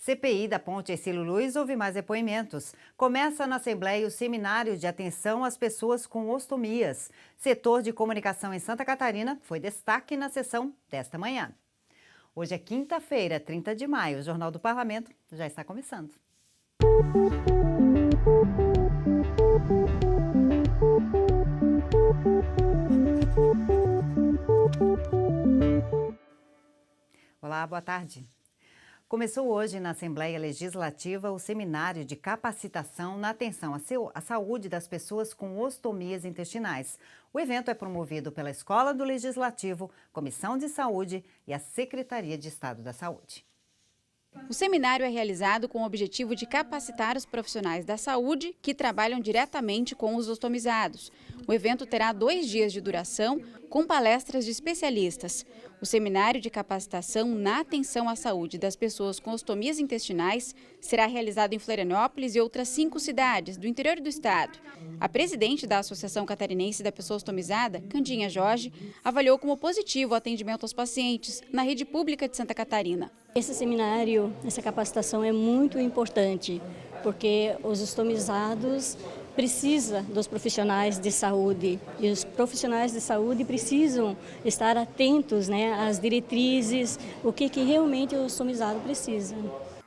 CPI da Ponte Hercílio Luz ouve mais depoimentos. Começa na Assembleia o seminário de atenção às pessoas com ostomias. Setor de comunicação em Santa Catarina foi destaque na sessão desta manhã. Hoje é quinta-feira, 30 de maio. O Jornal do Parlamento já está começando. Olá, boa tarde. Começou hoje na Assembleia Legislativa o seminário de capacitação na atenção à saúde das pessoas com ostomias intestinais. O evento é promovido pela Escola do Legislativo, Comissão de Saúde e a Secretaria de Estado da Saúde. O seminário é realizado com o objetivo de capacitar os profissionais da saúde que trabalham diretamente com os ostomizados. O evento terá 2 dias de duração, com palestras de especialistas. O seminário de capacitação na atenção à saúde das pessoas com ostomias intestinais será realizado em Florianópolis e outras 5 cidades do interior do estado. A presidente da Associação Catarinense da Pessoa Ostomizada, Candinha Jorge, avaliou como positivo o atendimento aos pacientes na rede pública de Santa Catarina. Esse seminário, essa capacitação é muito importante, porque os ostomizados precisam dos profissionais de saúde e os profissionais de saúde precisam estar atentos, às diretrizes, o que realmente o ostomizado precisa.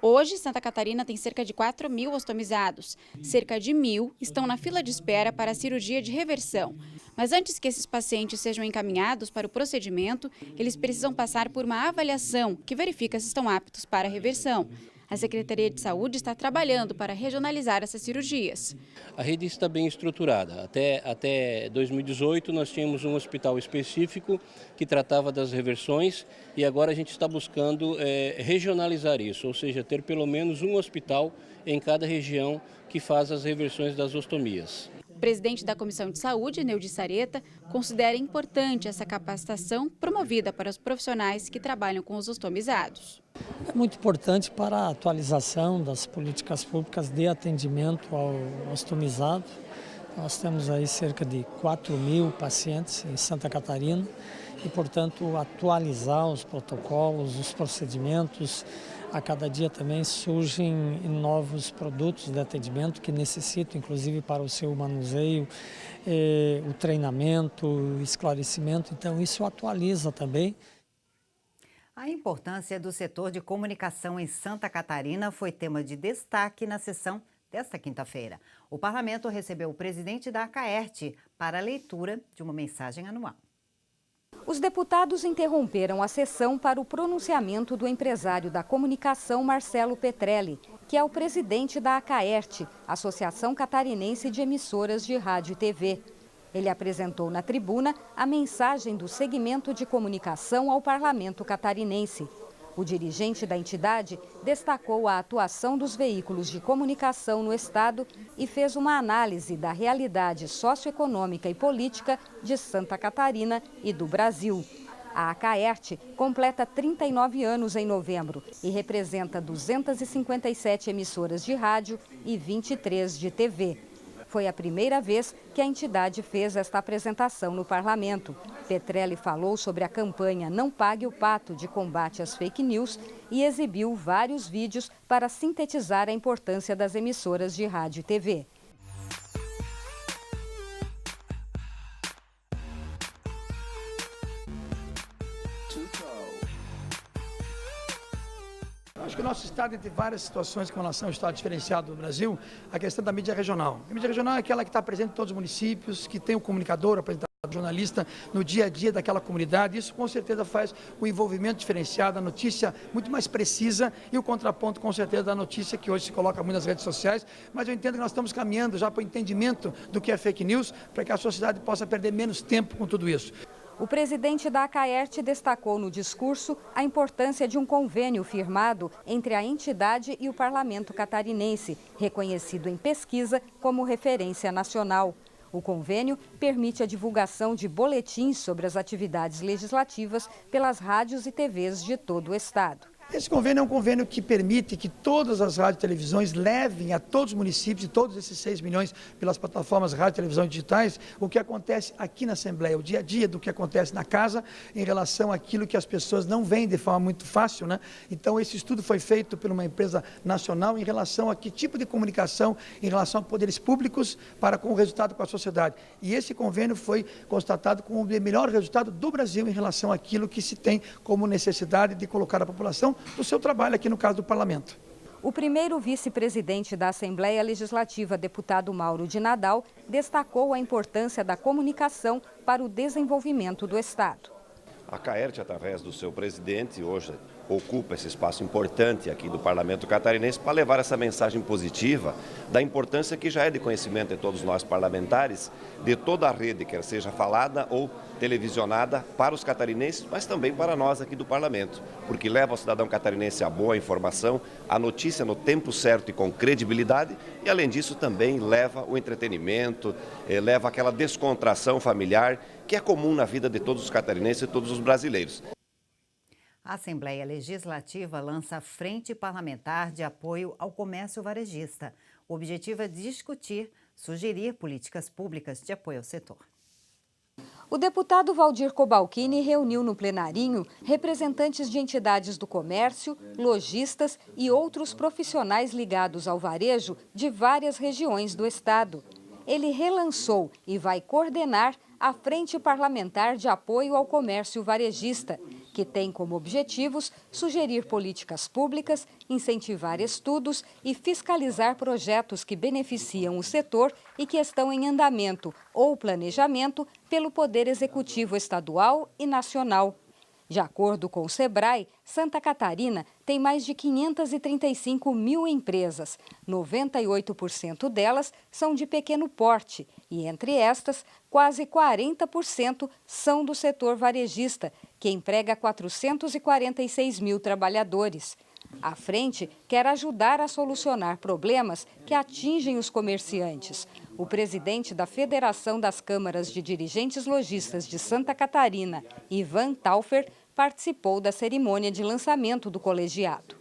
Hoje, Santa Catarina tem cerca de 4.000 ostomizados. Cerca de 1.000 estão na fila de espera para a cirurgia de reversão. Mas antes que esses pacientes sejam encaminhados para o procedimento, eles precisam passar por uma avaliação que verifica se estão aptos para a reversão. A Secretaria de Saúde está trabalhando para regionalizar essas cirurgias. A rede está bem estruturada. Até 2018 nós tínhamos um hospital específico que tratava das reversões e agora a gente está buscando regionalizar isso, ou seja, ter pelo menos um hospital em cada região que faz as reversões das ostomias. O presidente da Comissão de Saúde, Neudi Sareta, considera importante essa capacitação promovida para os profissionais que trabalham com os ostomizados. É muito importante para a atualização das políticas públicas de atendimento ao ostomizado. Nós temos aí cerca de 4.000 pacientes em Santa Catarina e, portanto, atualizar os protocolos, os procedimentos. A cada dia também surgem novos produtos de atendimento que necessitam, inclusive para o seu manuseio, o treinamento, o esclarecimento. Então, isso atualiza também. A importância do setor de comunicação em Santa Catarina foi tema de destaque na sessão desta quinta-feira. O parlamento recebeu o presidente da Acaerte para a leitura de uma mensagem anual. Os deputados interromperam a sessão para o pronunciamento do empresário da comunicação Marcelo Petrelli, que é o presidente da Acaerte, Associação Catarinense de Emissoras de Rádio e TV. Ele apresentou na tribuna a mensagem do segmento de comunicação ao parlamento catarinense. O dirigente da entidade destacou a atuação dos veículos de comunicação no estado e fez uma análise da realidade socioeconômica e política de Santa Catarina e do Brasil. A Acaerte completa 39 anos em novembro e representa 257 emissoras de rádio e 23 de TV. Foi a primeira vez que a entidade fez esta apresentação no parlamento. Petrelli falou sobre a campanha Não Pague o Pato de combate às fake news e exibiu vários vídeos para sintetizar a importância das emissoras de rádio e TV. Acho que o nosso estado, entre várias situações com relação ao estado diferenciado do Brasil, a questão da mídia regional. A mídia regional é aquela que está presente em todos os municípios, que tem o comunicador, o apresentador, o jornalista no dia a dia daquela comunidade. Isso com certeza faz o envolvimento diferenciado, a notícia muito mais precisa e o contraponto com certeza da notícia que hoje se coloca muito nas redes sociais. Mas eu entendo que nós estamos caminhando já para o entendimento do que é fake news, para que a sociedade possa perder menos tempo com tudo isso. O presidente da Acaerte destacou no discurso a importância de um convênio firmado entre a entidade e o parlamento catarinense, reconhecido em pesquisa como referência nacional. O convênio permite a divulgação de boletins sobre as atividades legislativas pelas rádios e TVs de todo o estado. Esse convênio é um convênio que permite que todas as rádios e televisões levem a todos os municípios e todos esses 6 milhões pelas plataformas rádio, televisão e digitais, o que acontece aqui na Assembleia, o dia a dia do que acontece na casa em relação àquilo que as pessoas não veem de forma muito fácil, né? Então esse estudo foi feito por uma empresa nacional em relação a que tipo de comunicação em relação a poderes públicos para com o resultado com a sociedade. E esse convênio foi constatado como o melhor resultado do Brasil em relação àquilo que se tem como necessidade de colocar a população do seu trabalho aqui no caso do Parlamento. O primeiro vice-presidente da Assembleia Legislativa, deputado Mauro de Nadal, destacou a importância da comunicação para o desenvolvimento do Estado. A CAERT, através do seu presidente, hoje ocupa esse espaço importante aqui do Parlamento catarinense para levar essa mensagem positiva da importância que já é de conhecimento de todos nós parlamentares, de toda a rede, quer seja falada ou televisionada, para os catarinenses, mas também para nós aqui do Parlamento, porque leva ao cidadão catarinense a boa informação, a notícia no tempo certo e com credibilidade, e além disso também leva o entretenimento, leva aquela descontração familiar que é comum na vida de todos os catarinenses e todos os brasileiros. A Assembleia Legislativa lança a Frente Parlamentar de Apoio ao Comércio Varejista. O objetivo é discutir, sugerir políticas públicas de apoio ao setor. O deputado Valdir Cobalcini reuniu no plenarinho representantes de entidades do comércio, lojistas e outros profissionais ligados ao varejo de várias regiões do estado. Ele relançou e vai coordenar a Frente Parlamentar de Apoio ao Comércio Varejista, que tem como objetivos sugerir políticas públicas, incentivar estudos e fiscalizar projetos que beneficiam o setor e que estão em andamento ou planejamento pelo Poder Executivo Estadual e Nacional. De acordo com o SEBRAE, Santa Catarina tem mais de 535 mil empresas. 98% delas são de pequeno porte e, entre estas, quase 40% são do setor varejista, que emprega 446 mil trabalhadores. A frente quer ajudar a solucionar problemas que atingem os comerciantes. O presidente da Federação das Câmaras de Dirigentes Lojistas de Santa Catarina, Ivan Taufer, participou da cerimônia de lançamento do colegiado.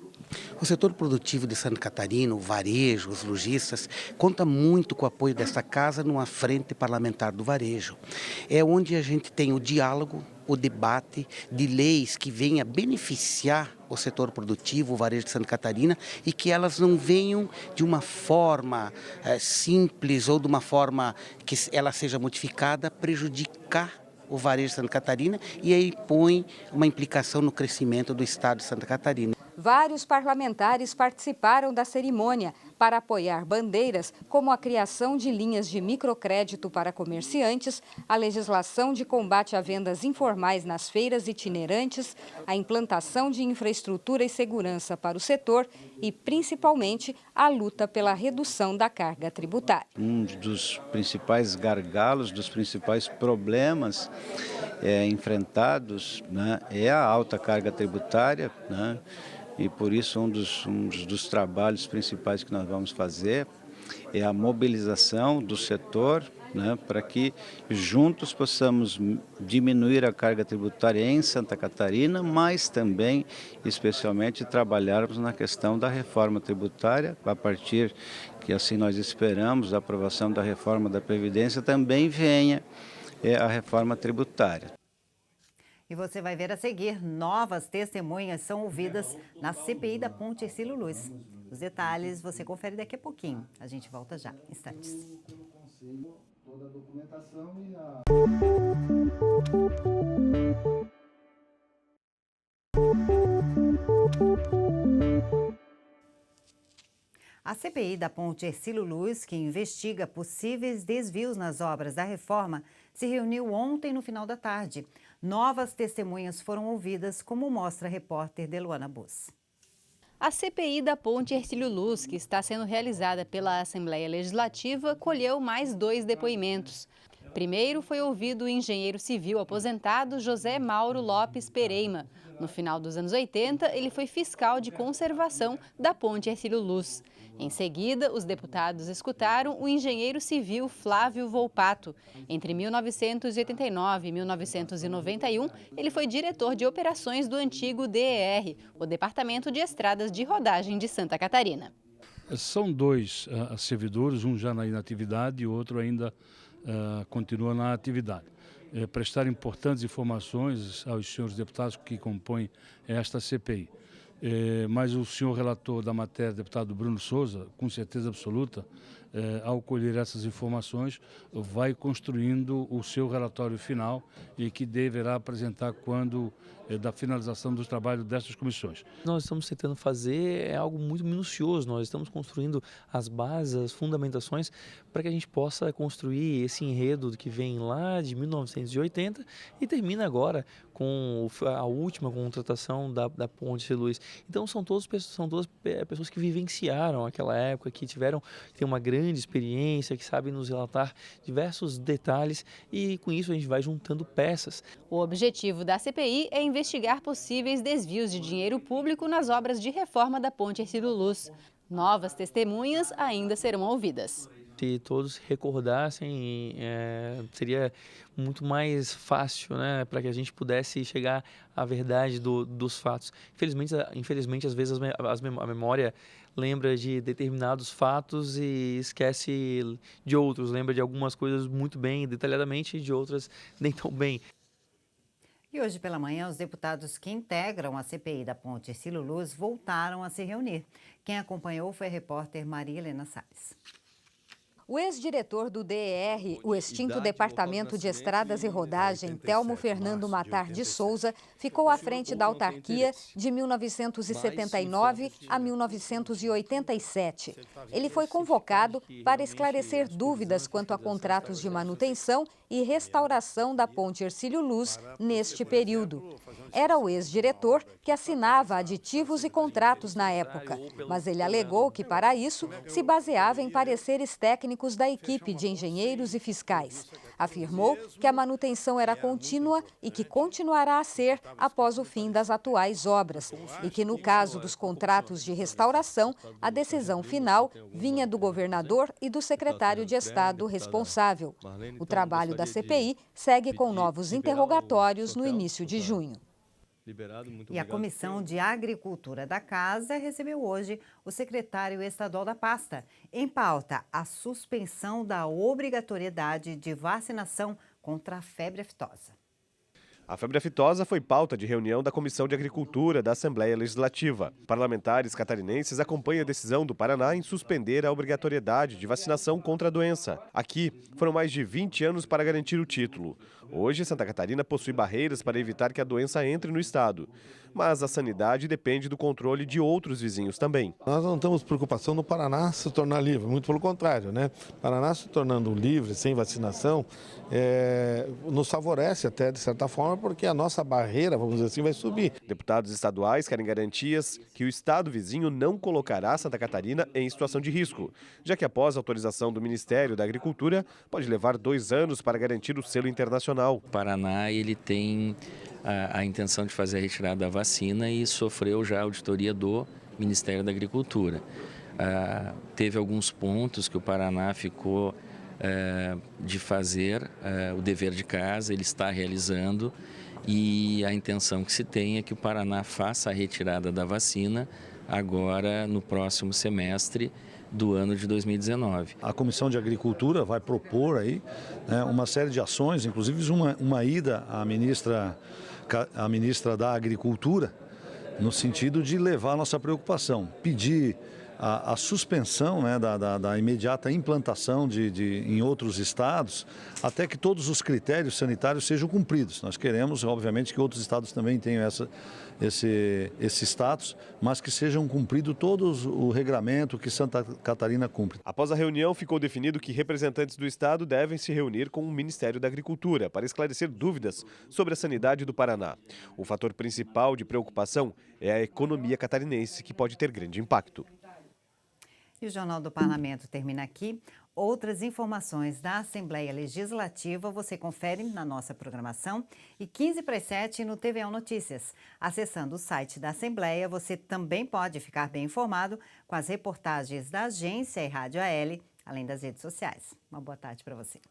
O setor produtivo de Santa Catarina, o varejo, os lojistas, conta muito com o apoio dessa casa numa frente parlamentar do varejo. É onde a gente tem o diálogo, o debate de leis que venham beneficiar o setor produtivo, o varejo de Santa Catarina, e que elas não venham de uma forma simples ou de uma forma que ela seja modificada, prejudicar o varejo de Santa Catarina, e aí põe uma implicação no crescimento do estado de Santa Catarina. Vários parlamentares participaram da cerimônia para apoiar bandeiras como a criação de linhas de microcrédito para comerciantes, a legislação de combate a vendas informais nas feiras itinerantes, a implantação de infraestrutura e segurança para o setor e, principalmente, a luta pela redução da carga tributária. Um dos principais gargalos, dos principais problemas enfrentados, né, é a alta carga tributária, né? E por isso um dos trabalhos principais que nós vamos fazer é a mobilização do setor, né, para que juntos possamos diminuir a carga tributária em Santa Catarina, mas também, especialmente, trabalharmos na questão da reforma tributária, a partir que assim nós esperamos, a aprovação da reforma da Previdência, também venha a reforma tributária. E você vai ver a seguir, novas testemunhas são ouvidas na CPI da Ponte Hercílio Luz. Os detalhes você confere daqui a pouquinho. A gente volta já, instantes. A CPI da Ponte Hercílio Luz, que investiga possíveis desvios nas obras da reforma, se reuniu ontem no final da tarde. Novas testemunhas foram ouvidas, como mostra a repórter Deluana Bus. A CPI da Ponte Hercílio Luz, que está sendo realizada pela Assembleia Legislativa, colheu mais 2 depoimentos. Primeiro foi ouvido o engenheiro civil aposentado José Mauro Lopes Pereima. No final dos anos 80, ele foi fiscal de conservação da Ponte Hercílio Luz. Em seguida, os deputados escutaram o engenheiro civil Flávio Volpato. Entre 1989 e 1991, ele foi diretor de operações do antigo DER, o Departamento de Estradas de Rodagem de Santa Catarina. São dois servidores, um já na inatividade e o outro ainda continua na atividade. Prestar importantes informações aos senhores deputados que compõem esta CPI. Mas o senhor relator da matéria, deputado Bruno Souza, com certeza absoluta, ao colher essas informações, vai construindo o seu relatório final e que deverá apresentar quando da finalização dos trabalhos dessas comissões. Nós estamos tentando fazer algo muito minucioso, nós estamos construindo as bases, as fundamentações para que a gente possa construir esse enredo que vem lá de 1980 e termina agora com a última contratação da Ponte Luz. Então são todas pessoas que vivenciaram aquela época, que têm uma grande experiência, que sabem nos relatar diversos detalhes e com isso a gente vai juntando peças. O objetivo da CPI é investigar possíveis desvios de dinheiro público nas obras de reforma da Ponte Hercílio Luz. Novas testemunhas ainda serão ouvidas. Se todos recordassem, seria muito mais fácil, né, para que a gente pudesse chegar à verdade dos fatos. Infelizmente, às vezes a memória lembra de determinados fatos e esquece de outros, lembra de algumas coisas muito bem, detalhadamente, e de outras nem tão bem. E hoje pela manhã, os deputados que integram a CPI da Ponte Hercílio Luz voltaram a se reunir. Quem acompanhou foi a repórter Maria Helena Salles. O ex-diretor do DER, o extinto Departamento de Estradas e Rodagem, Telmo Fernando Matar de Souza, ficou à frente da autarquia de 1979 a 1987. Ele foi convocado para esclarecer dúvidas quanto a contratos de manutenção e restauração da Ponte Hercílio Luz neste período. Era o ex-diretor que assinava aditivos e contratos na época, mas ele alegou que, para isso, se baseava em pareceres técnicos da equipe de engenheiros e fiscais. Afirmou que a manutenção era contínua e que continuará a ser após o fim das atuais obras, e que, no caso dos contratos de restauração, a decisão final vinha do governador e do secretário de Estado responsável. O trabalho da CPI segue com novos interrogatórios no início de junho. E a Comissão de Agricultura da Casa recebeu hoje o secretário estadual da pasta. Em pauta, a suspensão da obrigatoriedade de vacinação contra a febre aftosa. A febre aftosa foi pauta de reunião da Comissão de Agricultura da Assembleia Legislativa. Parlamentares catarinenses acompanham a decisão do Paraná em suspender a obrigatoriedade de vacinação contra a doença. Aqui, foram mais de 20 anos para garantir o título. Hoje, Santa Catarina possui barreiras para evitar que a doença entre no estado. Mas a sanidade depende do controle de outros vizinhos também. Nós não temos preocupação no Paraná se tornar livre, muito pelo contrário, né? Paraná se tornando livre, sem vacinação, nos favorece até de certa forma, porque a nossa barreira, vamos dizer assim, vai subir. Deputados estaduais querem garantias que o estado vizinho não colocará Santa Catarina em situação de risco, já que após a autorização do Ministério da Agricultura, pode levar 2 anos para garantir o selo internacional. O Paraná, ele tem a intenção de fazer a retirada da vacina e sofreu já a auditoria do Ministério da Agricultura. Teve alguns pontos que o Paraná ficou de fazer o dever de casa, ele está realizando, e a intenção que se tem é que o Paraná faça a retirada da vacina agora no próximo semestre do ano de 2019. A Comissão de Agricultura vai propor aí, né, uma série de ações, inclusive uma ida à ministra da Agricultura, no sentido de levar a nossa preocupação, pedir a suspensão, né, da imediata implantação em outros estados, até que todos os critérios sanitários sejam cumpridos. Nós queremos, obviamente, que outros estados também tenham esse status, mas que sejam cumpridos todos o regramento que Santa Catarina cumpre. Após a reunião, ficou definido que representantes do estado devem se reunir com o Ministério da Agricultura para esclarecer dúvidas sobre a sanidade do Paraná. O fator principal de preocupação é a economia catarinense, que pode ter grande impacto. E o Jornal do Parlamento termina aqui. Outras informações da Assembleia Legislativa você confere na nossa programação e 6:45 no TVE Notícias. Acessando o site da Assembleia, você também pode ficar bem informado com as reportagens da agência e Rádio AL, além das redes sociais. Uma boa tarde para você.